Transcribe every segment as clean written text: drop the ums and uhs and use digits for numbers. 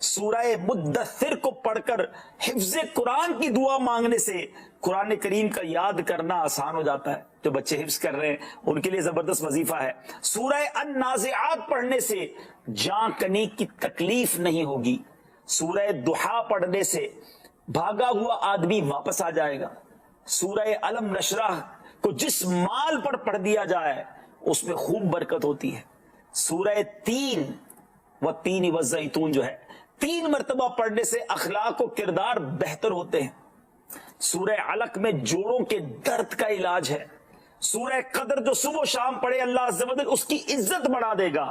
سورہ مدثر کو پڑھ کر حفظ قرآن کی دعا مانگنے سے قرآن کریم کا یاد کرنا آسان ہو جاتا ہے. جو بچے حفظ کر رہے ہیں ان کے لیے زبردست وظیفہ ہے. سورہ النازعات پڑھنے سے جان کنی کی تکلیف نہیں ہوگی. سورہ دحا پڑھنے سے بھاگا ہوا آدمی واپس آ جائے گا. سورہ علم نشرح کو جس مال پر پڑھ دیا جائے اس میں خوب برکت ہوتی ہے. سورہ تین والتین والزیتون جو ہے 3 مرتبہ پڑھنے سے اخلاق و کردار بہتر ہوتے ہیں. سورہ علق میں جوڑوں کے درد کا علاج ہے. سورہ قدر جو صبح و شام پڑھے اللہ عز و جل اس کی عزت بڑھا دے گا.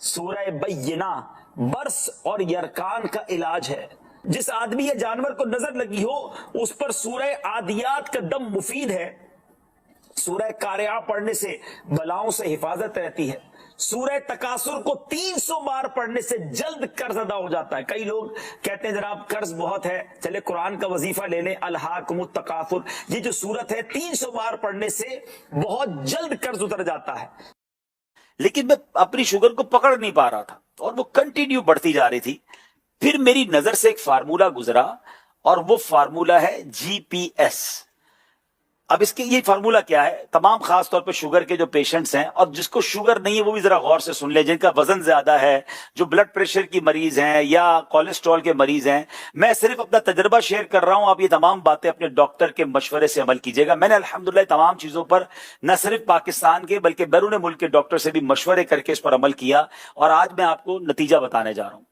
سورہ بینہ برس اور یرکان کا علاج ہے. جس آدمی یا جانور کو نظر لگی ہو اس پر سورہ عادیات کا دم مفید ہے. سورہ قارعہ پڑھنے سے بلاؤں سے حفاظت رہتی ہے. سورہ تکاثر کو 300 بار پڑھنے سے جلد قرض ادا ہو جاتا ہے. کئی لوگ کہتے ہیں جناب قرض بہت ہے, چلے قرآن کا وظیفہ لے لیں, الہاکم التکاثر. یہ جو سورت ہے 300 بار پڑھنے سے بہت جلد قرض اتر جاتا ہے. لیکن میں اپنی شوگر کو پکڑ نہیں پا رہا تھا اور وہ کنٹینیو بڑھتی جا رہی تھی. پھر میری نظر سے ایک فارمولا گزرا اور وہ فارمولا ہے GPS. اب اس کے یہ فارمولا کیا ہے, تمام خاص طور پہ شوگر کے جو پیشنٹس ہیں اور جس کو شوگر نہیں ہے وہ بھی ذرا غور سے سن لیں, جن کا وزن زیادہ ہے, جو بلڈ پریشر کی مریض ہیں یا کولیسٹرول کے مریض ہیں. میں صرف اپنا تجربہ شیئر کر رہا ہوں, آپ یہ تمام باتیں اپنے ڈاکٹر کے مشورے سے عمل کیجیے گا. میں نے الحمدللہ تمام چیزوں پر نہ صرف پاکستان کے بلکہ بیرون ملک کے ڈاکٹر سے بھی مشورے کر کے اس پر عمل کیا اور آج میں آپ کو نتیجہ بتانے جا رہا ہوں.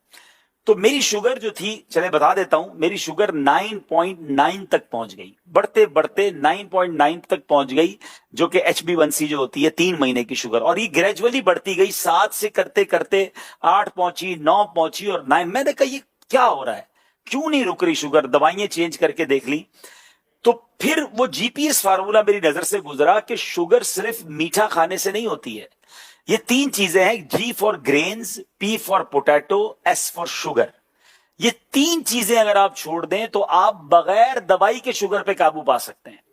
تو میری شوگر جو تھی, چلے بتا دیتا ہوں, میری شوگر 9.9 تک پہنچ گئی. بڑھتے بڑھتے 9.9 تک پہنچ گئی, جو کہ HB1C جو ہوتی ہے 3 مہینے کی شوگر, اور یہ گریجولی بڑھتی گئی. 7 سے کرتے کرتے 8 پہنچی, 9 پہنچی اور 9. میں نے کہا یہ کیا ہو رہا ہے, کیوں نہیں رک رہی شوگر؟ دوائیں چینج کر کے دیکھ لی تو پھر وہ GPS فارمولا میری نظر سے گزرا کہ شوگر صرف میٹھا کھانے سے نہیں ہوتی ہے. یہ 3 چیزیں ہیں, G for greens, P for potato, S for sugar. یہ 3 چیزیں اگر آپ چھوڑ دیں تو آپ بغیر دوائی کے شوگر پہ قابو پا سکتے ہیں.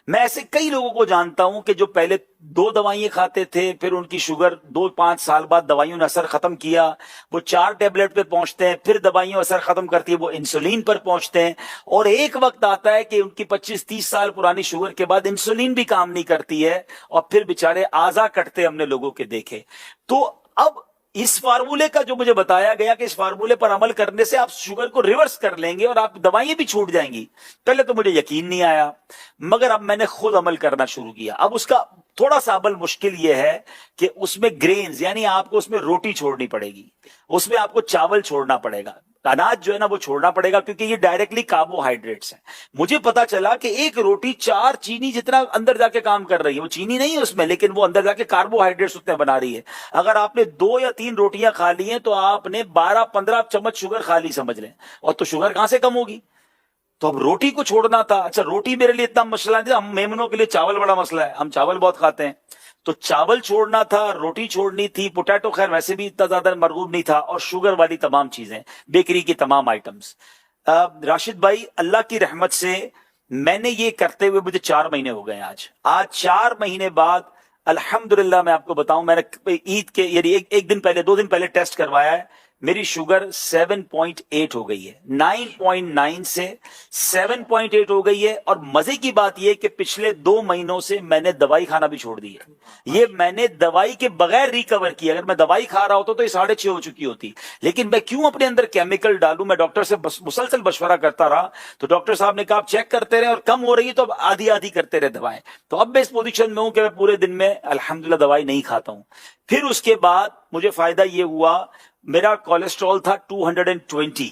میں ایسے کئی لوگوں کو جانتا ہوں کہ جو پہلے 2 دوائیں کھاتے تھے, پھر ان کی شوگر 2-5 سال بعد دوائیوں نے اثر ختم کیا, وہ 4 ٹیبلٹ پہ پہنچتے ہیں, پھر دوائیوں اثر ختم کرتی ہے, وہ انسولین پر پہنچتے ہیں, اور ایک وقت آتا ہے کہ ان کی 25-30 سال پرانی شوگر کے بعد انسولین بھی کام نہیں کرتی ہے اور پھر بیچارے اعضا کٹتے ہم نے لوگوں کے دیکھے. تو اب اس فارمولے کا جو مجھے بتایا گیا کہ اس فارمولے پر عمل کرنے سے آپ شوگر کو ریورس کر لیں گے اور آپ دوائیں بھی چھوٹ جائیں گی. پہلے تو مجھے یقین نہیں آیا, مگر اب میں نے خود عمل کرنا شروع کیا. اب اس کا تھوڑا سا عمل مشکل یہ ہے کہ اس میں گرینز یعنی آپ کو اس میں روٹی چھوڑنی پڑے گی, اس میں آپ کو چاول چھوڑنا پڑے گا, اناج جو ہے نا وہ چھوڑنا پڑے گا, کیونکہ یہ ڈائریکٹلی کاربوہائیڈریٹس ہیں. مجھے پتا چلا کہ ایک روٹی 4 چینی جتنا اندر جا کے کام کر رہی ہے. وہ چینی نہیں ہے اس میں, لیکن وہ اندر جا کے کاربوہائیڈریٹس اتنے بنا رہی ہے. اگر آپ نے 2 یا 3 روٹیاں کھا لی ہیں تو آپ نے 12-15 چمچ شوگر کھا لی سمجھ لیں, اور تو شوگر کہاں سے کم ہوگی؟ تو اب روٹی کو چھوڑنا تھا. اچھا روٹی میرے لیے اتنا مسئلہ نہیں, ہم میمنوں کے لیے چاول بڑا مسئلہ ہے, ہم چاول بہت کھاتے ہیں. تو چاول چھوڑنا تھا, روٹی چھوڑنی تھی, پوٹیٹو خیر ویسے بھی اتنا زیادہ مرغوب نہیں تھا, اور شوگر والی تمام چیزیں, بیکری کی تمام آئٹمز. راشد بھائی اللہ کی رحمت سے میں نے یہ کرتے ہوئے مجھے 4 مہینے ہو گئے. آج 4 مہینے بعد الحمدللہ میں آپ کو بتاؤں, میں نے عید کے یعنی ایک دن پہلے 2 دن پہلے ٹیسٹ کروایا ہے, میری شوگر 7.8 ہو گئی ہے. 9.9 سے 7.8 ہو گئی ہے. اور مزے کی بات یہ کہ پچھلے 2 مہینوں سے میں نے دوائی کھانا بھی چھوڑ دی ہے. یہ میں نے دوائی کے بغیر ریکور کی. اگر میں دوائی کھا رہا ہوتا تو یہ 6.5 ہو چکی ہوتی, لیکن میں کیوں اپنے اندر کیمیکل ڈالوں؟ میں ڈاکٹر سے مسلسل مشورہ کرتا رہا, تو ڈاکٹر صاحب نے کہا آپ چیک کرتے رہے اور کم ہو رہی ہے تو اب آدھی کرتے رہے دوائیں. تو اب میں اس پوزیشن میں ہوں کہ میں پورے دن میں الحمدللہ دوائی نہیں کھاتا ہوں. پھر اس کے بعد مجھے فائدہ یہ ہوا, میرا کولیسٹرول تھا 220,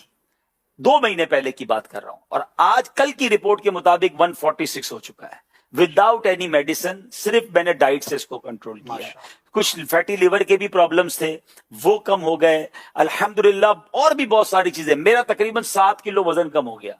2 مہینے پہلے کی بات کر رہا ہوں, اور آج کل کی رپورٹ کے مطابق 146 ہو چکا ہے وداؤٹ اینی میڈیسن. صرف میں نے ڈائٹ سے اس کو کنٹرول کیا. کچھ فیٹی لیور کے بھی پرابلمز تھے, وہ کم ہو گئے الحمدللہ, اور بھی بہت ساری چیزیں. میرا تقریباً 7 کلو وزن کم ہو گیا.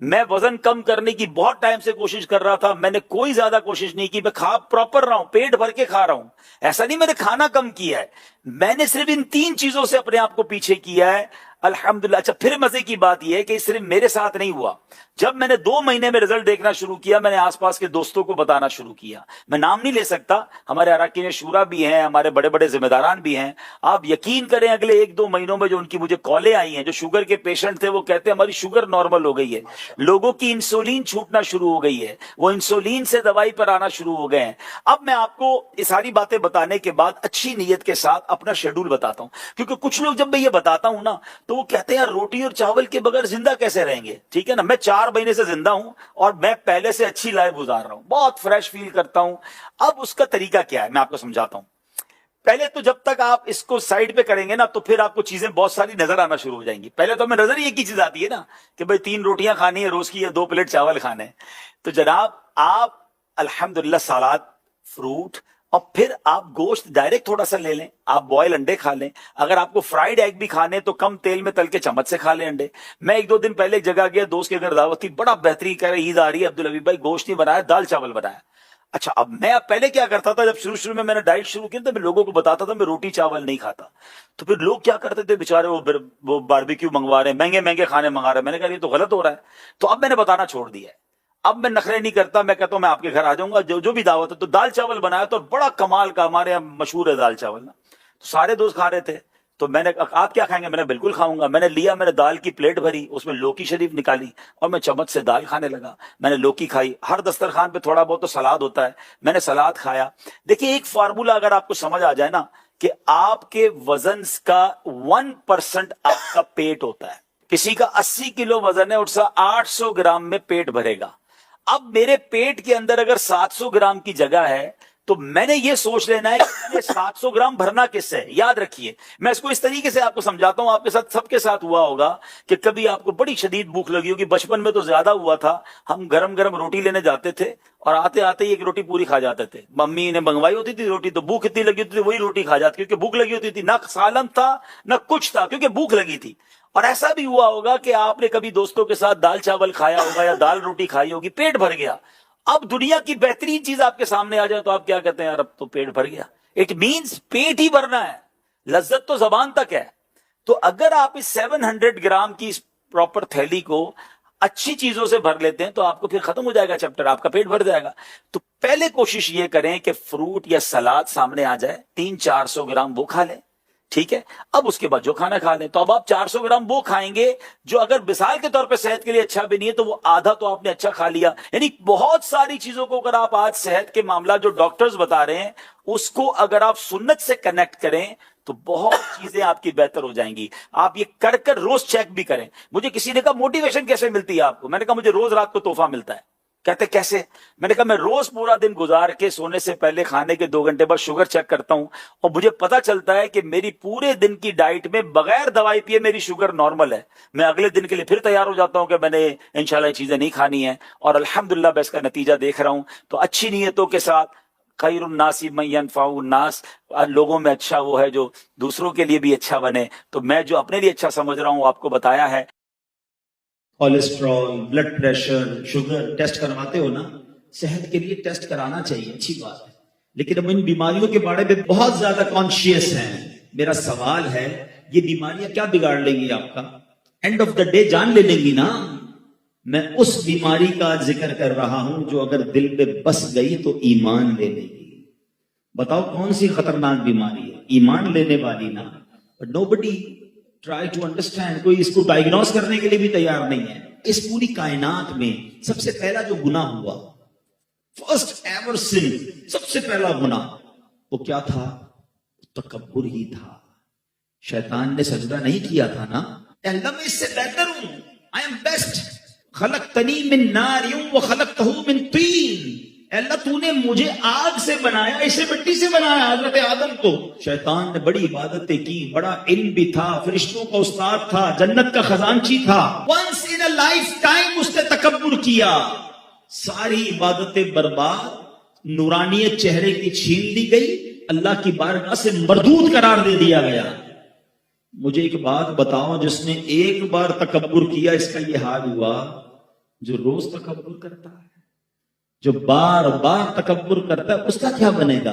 میں وزن کم کرنے کی بہت ٹائم سے کوشش کر رہا تھا, میں نے کوئی زیادہ کوشش نہیں کی. میں کھا پراپر رہا ہوں, پیٹ بھر کے کھا رہا ہوں, ایسا نہیں میں نے کھانا کم کیا ہے, میں نے صرف ان 3 چیزوں سے اپنے آپ کو پیچھے کیا ہے الحمدللہ. اچھا پھر مزے کی بات یہ ہے کہ صرف میرے ساتھ نہیں ہوا. جب میں نے 2 مہینے میں رزلٹ دیکھنا شروع کیا, میں نے آس پاس کے دوستوں کو بتانا شروع کیا. میں نام نہیں لے سکتا, ہمارے اراکین شورا بھی ہیں, ہمارے بڑے بڑے ذمہ داران بھی ہیں. آپ یقین کریں اگلے 1-2 مہینوں میں جو ان کی مجھے کالیں آئی ہیں, جو شوگر کے پیشنٹ تھے وہ کہتے ہیں ہماری شوگر نارمل ہو گئی ہے, لوگوں کی انسولین چھوٹنا شروع ہو گئی ہے, وہ انسولین سے دوائی پر آنا شروع ہو گئے ہیں. اب میں آپ کو یہ ساری باتیں بتانے کے بعد اچھی نیت کے ساتھ اپنا شیڈول بتاتا ہوں, کیونکہ کچھ لوگ جب میں یہ بتاتا ہوں نا تو وہ کہتے ہیں روٹی اور چاول کے بغیر زندہ کیسے رہیں گے. ٹھیک ہے نا, میں 4 مہینے سے زندہ ہوں اور میں پہلے سے اچھی لائف گزار رہا ہوں, بہت فریش فیل کرتا ہوں. اب اس کا طریقہ کیا ہے میں آپ کو سمجھاتا ہوں. پہلے تو جب تک آپ اس کو سائڈ پہ کریں گے نا تو پھر آپ کو چیزیں بہت ساری نظر آنا شروع ہو جائیں گی. پہلے تو ہمیں نظر ہی ایک ہی چیز آتی ہے نا کہ بھئی 3 روٹیاں کھانی ہے روز کی یا 2 پلیٹ چاول کھانے. تو جناب آپ الحمدللہ سلاد, فروٹ, اور پھر آپ گوشت ڈائریکٹ تھوڑا سا لے لیں, آپ بوائل انڈے کھا لیں. اگر آپ کو فرائیڈ ایگ بھی کھانے تو کم تیل میں تل کے چمچ سے کھا لیں انڈے. میں 1-2 دن پہلے ایک جگہ گیا, دوست کے گھر دعوت تھی, بڑا بہترین کہہ رہے عید آ رہی ہے عبدالحبیب بھائی گوشت نہیں بنایا, دال چاول بنایا. اچھا اب میں پہلے کیا کرتا تھا, جب شروع میں نے ڈائٹ شروع کی تو میں لوگوں کو بتاتا تھا میں روٹی چاول نہیں کھاتا. تو پھر لوگ کیا کرتے تھے بیچارے, وہ باربیکیو منگوا رہے ہیں, مہنگے مہنگے کھانے منگا رہے ہیں. میں نے کہا یہ تو غلط ہو رہا ہے. تو اب میں نے بتانا چھوڑ دیا ہے, اب میں نخرے نہیں کرتا. میں کہتا ہوں میں آپ کے گھر آ جاؤں گا, جو بھی دعوت ہے. تو دال چاول بنایا تو بڑا کمال کا, ہمارے یہاں مشہور ہے دال چاول نا. تو سارے دوست کھا رہے تھے, تو میں نے آپ کیا کھائیں گے, میں نے بالکل کھاؤں گا. میں نے لیا, میں نے دال کی پلیٹ بھری, اس میں لوکی شریف نکالی اور میں چمچ سے دال کھانے لگا. میں نے لوکی کھائی. ہر دسترخوان پہ تھوڑا بہت تو سلاد ہوتا ہے, میں نے سلاد کھایا. دیکھیے ایک فارمولا اگر آپ کو سمجھ آ جائے نا کہ آپ کے وزن کا 1% آپ کا پیٹ ہوتا ہے. کسی کا 80 کلو وزن ہے, اس کا 800 گرام میں پیٹ بھرے گا. اب میرے پیٹ کے اندر اگر 700 گرام کی جگہ ہے تو میں نے یہ سوچ لینا ہے کہ 700 گرام بھرنا کس سے. یاد رکھیے میں اس کو اس طریقے سے آپ کو سمجھاتا ہوں, آپ کے ساتھ سب کے ساتھ ہوا ہوگا کہ کبھی آپ کو بڑی شدید بھوک لگی ہوگی. بچپن میں تو زیادہ ہوا تھا, ہم گرم گرم روٹی لینے جاتے تھے اور آتے آتے ہی ایک روٹی پوری کھا جاتے تھے. ممی نے منگوائی ہوتی تھی روٹی, تو بھوک اتنی لگی ہوتی تھی وہی روٹی کھا جاتی, کیونکہ بھوک لگی ہوتی تھی. نہ سالن تھا نہ کچھ تھا, کیونکہ بھوک لگی تھی. اور ایسا بھی ہوا ہوگا کہ آپ نے کبھی دوستوں کے ساتھ دال چاول کھایا ہوگا یا دال روٹی کھائی ہوگی, پیٹ بھر گیا. اب دنیا کی بہترین چیز آپ کے سامنے آ جائے تو آپ کیا کہتے ہیں, یار اب تو پیٹ بھر گیا. اٹ مینز پیٹ ہی بھرنا ہے, لذت تو زبان تک ہے. تو اگر آپ اس 700 گرام کی اس پراپر تھیلی کو اچھی چیزوں سے بھر لیتے ہیں تو آپ کو پھر ختم ہو جائے گا چیپٹر, آپ کا پیٹ بھر جائے گا. تو پہلے کوشش یہ کریں کہ فروٹ یا سلاد سامنے آ جائے, 300-400 گرام وہ کھا لیں. ٹھیک ہے, اب اس کے بعد جو کھانا کھا لیں. تو اب آپ 400 گرام وہ کھائیں گے جو اگر مثال کے طور پہ صحت کے لیے اچھا بھی نہیں ہے, تو وہ آدھا تو آپ نے اچھا کھا لیا. یعنی بہت ساری چیزوں کو اگر آپ آج صحت کے معاملات جو ڈاکٹرز بتا رہے ہیں اس کو اگر آپ سنت سے کنیکٹ کریں تو بہت چیزیں آپ کی بہتر ہو جائیں گی. آپ یہ کر روز چیک بھی کریں. مجھے کسی نے کہا موٹیویشن کیسے ملتی ہے آپ کو, میں نے کہا مجھے روز رات کو تحفہ ملتا ہے. کہتے کیسے, میں نے کہا میں روز پورا دن گزار کے سونے سے پہلے کھانے کے 2 گھنٹے بعد شوگر چیک کرتا ہوں اور مجھے پتا چلتا ہے کہ میری پورے دن کی ڈائٹ میں بغیر دوائی پیے میری شوگر نارمل ہے. میں اگلے دن کے لیے پھر تیار ہو جاتا ہوں کہ میں نے انشاءاللہ یہ چیزیں نہیں کھانی ہیں, اور الحمدللہ میں اس کا نتیجہ دیکھ رہا ہوں. تو اچھی نیتوں کے ساتھ خیر الناس من ينفع الناس, لوگوں میں اچھا وہ ہے جو دوسروں کے لیے بھی اچھا بنے. تو میں جو اپنے لیے اچھا سمجھ رہا ہوں آپ کو بتایا ہے. Cholesterol, blood pressure, sugar test کرواتے ہو نا, صحت کے لیے ٹیسٹ کرانا چاہیے, اچھی بات ہے. لیکن اب ان بیماریوں کے بارے میں بہت زیادہ کانشیس ہیں. میرا سوال ہے یہ بیماریاں کیا بگاڑ لیں گی آپ کا؟ اینڈ آف دا ڈے جان لے لیں گی نا. میں اس بیماری کا ذکر کر رہا ہوں جو اگر دل پہ بس گئی تو ایمان لے لے گی. بتاؤ کون سی خطرناک بیماری ہے؟ ایمان لینے والی نا. But nobody try to understand, کوئی اس کو ڈائگنوز کرنے کے لیے بھی تیار نہیں ہے. اس پوری کائنات میں سب سے پہلا جو گناہ ہوا, فرسٹ ایور سن, سب سے پہلا گناہ وہ کیا تھا؟ تکبر ہی تھا. شیطان نے سجدہ نہیں کیا تھا نا, اللہ میں اس سے بہتر ہوں, I am best. خلقتنی من نار وخلقتہ من طین, اللہ تو نے مجھے آگ سے بنایا, اسے مٹی سے بنایا, حضرت آدم کو. شیطان نے بڑی عبادتیں کی, بڑا علم بھی تھا, فرشتوں کا استاد تھا, جنت کا خزانچی تھا. Once in a lifetime اس نے تکبر کیا, ساری عبادتیں برباد, نورانیت چہرے کی چھین لی گئی, اللہ کی بارگاہ سے مردود قرار دے دیا گیا. مجھے ایک بات بتاؤ, جس نے ایک بار تکبر کیا اس کا یہ حال ہوا, جو روز تکبر کرتا ہے, جو بار بار تکبر کرتا ہے, اس کا کیا بنے گا؟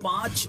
5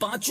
5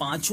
5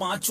5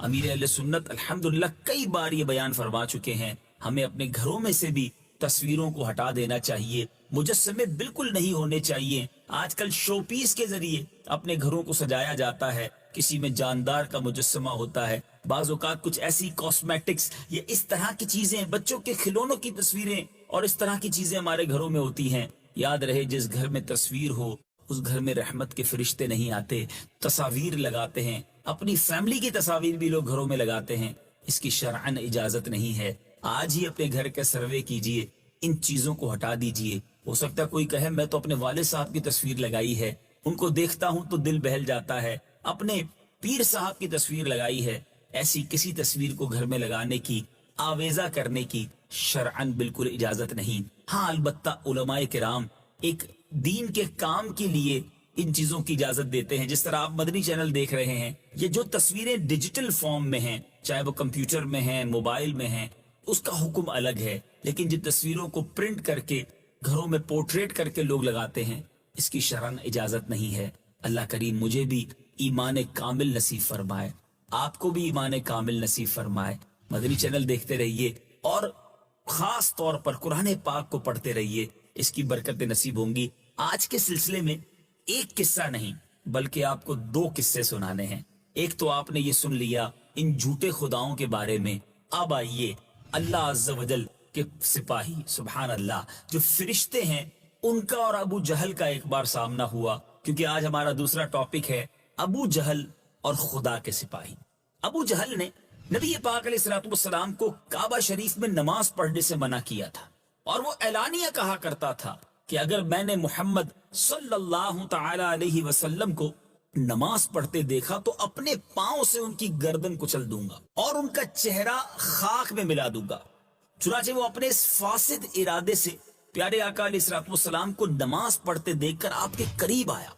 امیر اہل سنت الحمدللہ کئی بار یہ بیان فرما چکے ہیں، ہمیں اپنے گھروں میں سے بھی تصویروں کو ہٹا دینا چاہیے، مجسمے بالکل نہیں ہونے چاہیے۔ آج کل شو پیس کے ذریعے اپنے گھروں کو سجایا جاتا ہے، کسی میں جاندار کا مجسمہ ہوتا ہے، بعض اوقات کچھ ایسی کاسمیٹکس یا اس طرح کی چیزیں، بچوں کے کھلونوں کی تصویریں اور اس طرح کی چیزیں ہمارے گھروں میں ہوتی ہیں۔ یاد رہے جس گھر میں تصویر ہو اس گھر میں رحمت کے فرشتے نہیں آتے۔ تصاویر لگاتے ہیں، اپنی فیملی کی تصاویر بھی لوگ گھروں میں لگاتے ہیں، اس کی شرعن اجازت نہیں ہے۔ آج ہی اپنے گھر کا سروے کیجئے، ان چیزوں کو ہٹا دیجئے۔ ہو سکتا ہے کوئی کہے میں تو اپنے والد صاحب کی تصویر لگائی ہے، ان کو دیکھتا ہوں تو دل بہل جاتا ہے، اپنے پیر صاحب کی تصویر لگائی ہے۔ ایسی کسی تصویر کو گھر میں لگانے کی، آویزہ کرنے کی شرعن بالکل اجازت نہیں۔ ہاں البتہ علماء کرام ایک دین کے کام کے لیے ان چیزوں کی اجازت دیتے ہیں۔ جس طرح آپ مدنی چینل دیکھ رہے ہیں، یہ جو تصویریں ڈیجیٹل فارم میں ہیں، چاہے وہ کمپیوٹر میں ہیں، موبائل میں ہیں، اس کا حکم الگ ہے، لیکن جن تصویروں کو پرنٹ کر کے گھروں میں پورٹریٹ کر کے لوگ لگاتے ہیں، اس کی شرعن اجازت نہیں ہے۔ اللہ کریم مجھے بھی ایمان کامل نصیب فرمائے، آپ کو بھی ایمان کامل نصیب فرمائے۔ مدنی چینل دیکھتے رہیے اور خاص طور پر قرآن پاک کو پڑھتے رہیے، اس کی برکتیں نصیب ہوں گی۔ آج کے سلسلے میں ایک قصہ نہیں بلکہ آپ کو دو قصے سنانے ہیں۔ ایک تو آپ نے یہ سن لیا ان جھوٹے خداؤں کے بارے میں، اب آئیے اللہ عز و جل کے سپاہی، سبحان اللہ، جو فرشتے ہیں، ان کا اور ابو جہل کا ایک بار سامنا ہوا، کیونکہ آج ہمارا دوسرا ٹاپک ہے ابو جہل اور خدا کے سپاہی۔ ابو جہل نے نبی پاک علیہ الصلوۃ والسلام کو کعبہ شریف میں نماز پڑھنے سے منع کیا تھا، اور وہ اعلانیہ کہا کرتا تھا کہ اگر میں نے محمد صلی اللہ تعالی علیہ وسلم کو نماز پڑھتے دیکھا تو اپنے پاؤں سے ان کی گردن کچل دوں گا اور ان کا چہرہ خاک میں ملا دوں گا۔ چنانچہ وہ اپنے اس فاسد ارادے سے پیارے آقا علیہ الصلوۃ والسلام کو نماز پڑھتے دیکھ کر آپ کے قریب آیا،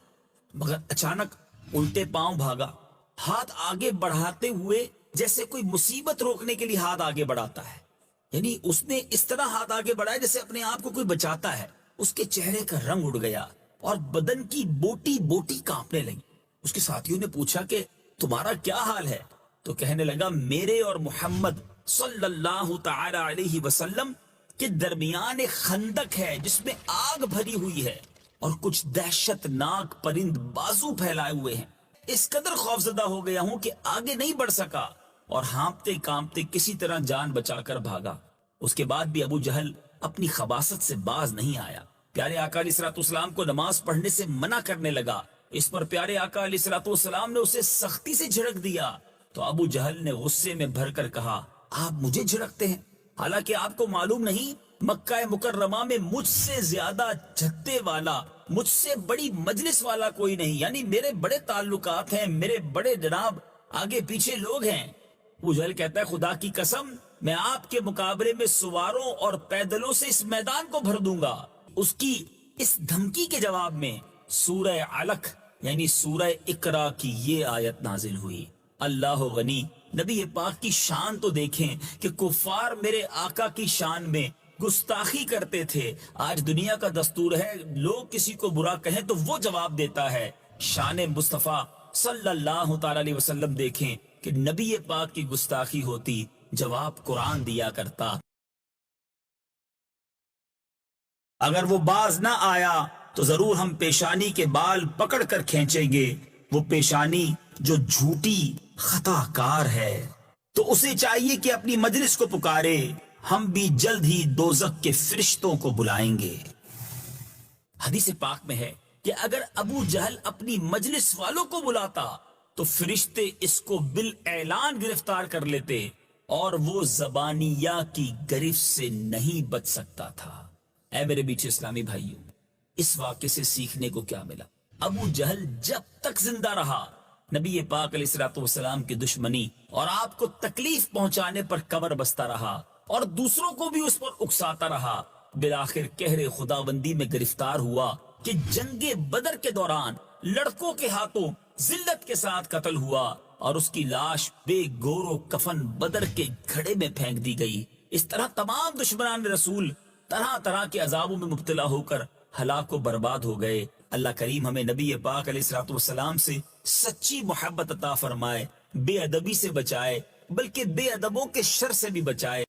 مگر اچانک الٹے پاؤں بھاگا، ہاتھ آگے بڑھاتے ہوئے جیسے کوئی مصیبت روکنے کے لیے ہاتھ آگے بڑھاتا ہے، یعنی اس نے اس طرح ہاتھ آگے بڑھایا جیسے اپنے آپ کو کوئی بچاتا ہے۔ اس کے چہرے کا رنگ اڑ گیا اور بدن کی بوٹی بوٹی کانپنے لگی۔ اس کے ساتھیوں نے پوچھا کہ تمہارا کیا حال ہے؟ تو کہنے لگا میرے اور محمد صلی اللہ تعالی علیہ وسلم کے درمیان ایک خندق ہے جس میں آگ بھری ہوئی ہے اور کچھ دہشت ناک پرند بازو پھیلائے ہوئے ہیں۔ اس قدر خوفزدہ ہو گیا ہوں کہ آگے نہیں بڑھ سکا اور ہانپتے کانپتے کسی طرح جان بچا کر بھاگا۔ اس کے بعد بھی ابو جہل اپنی خباثت سے باز نہیں آیا، پیارے آقا علیہ الصلوۃ والسلام کو نماز پڑھنے سے منع کرنے لگا۔ اس پر پیارے آقا علیہ الصلوۃ والسلام نے اسے سختی سے جھڑک دیا تو ابو جہل نے غصے میں بھر کر کہا آپ مجھے جھڑکتے ہیں، حالانکہ آپ کو معلوم نہیں مکہ مکرمہ میں مجھ سے زیادہ جھتے والا، مجھ سے بڑی مجلس والا کوئی نہیں، یعنی میرے بڑے تعلقات ہیں، میرے بڑے جناب آگے پیچھے لوگ ہیں۔ ابو جہل کہتا ہے خدا کی قسم میں آپ کے مقابلے میں سواروں اور پیدلوں سے اس میدان کو بھر دوں گا۔ اس کی اس دھمکی کے جواب میں سورہ علق یعنی سورہ اقرا کی یہ آیت نازل ہوئی، اللہ غنی۔ نبی پاک کی شان تو دیکھیں کہ کفار میرے آقا کی شان میں گستاخی کرتے تھے۔ آج دنیا کا دستور ہے لوگ کسی کو برا کہیں تو وہ جواب دیتا ہے۔ شان مصطفیٰ صلی اللہ تعالی علیہ وسلم دیکھیں کہ نبی پاک کی گستاخی ہوتی، جواب قرآن دیا کرتا۔ اگر وہ باز نہ آیا تو ضرور ہم پیشانی کے بال پکڑ کر کھینچیں گے، وہ پیشانی جو جھوٹی خطا کار ہے، تو اسے چاہیے کہ اپنی مجلس کو پکارے، ہم بھی جلد ہی دوزخ کے فرشتوں کو بلائیں گے۔ حدیث پاک میں ہے کہ اگر ابو جہل اپنی مجلس والوں کو بلاتا تو فرشتے اس کو بالاعلان گرفتار کر لیتے اور وہ زبانیہ کی گرفت سے نہیں بچ سکتا تھا۔ اے میرے بیچ اسلامی بھائیوں، اس واقعے سے سیکھنے کو کیا ملا؟ ابو جہل جب تک زندہ رہا نبی پاک علیہ الصلوۃ والسلام کی دشمنی اور آپ کو تکلیف پہنچانے پر کمر بستہ رہا اور دوسروں کو بھی اس پر اکساتا رہا۔ بالآخر قہر خداوندی میں گرفتار ہوا کہ جنگ بدر کے دوران لڑکوں کے ہاتھوں ذلت کے ساتھ قتل ہوا اور اس کی لاش بے گور و کفن بدر کے گھڑے میں پھینک دی گئی۔ اس طرح تمام دشمنان رسول طرح طرح کے عذابوں میں مبتلا ہو کر ہلاک و برباد ہو گئے۔ اللہ کریم ہمیں نبی پاک علیہ الصلوۃ والسلام سے سچی محبت عطا فرمائے، بے ادبی سے بچائے بلکہ بے ادبوں کے شر سے بھی بچائے.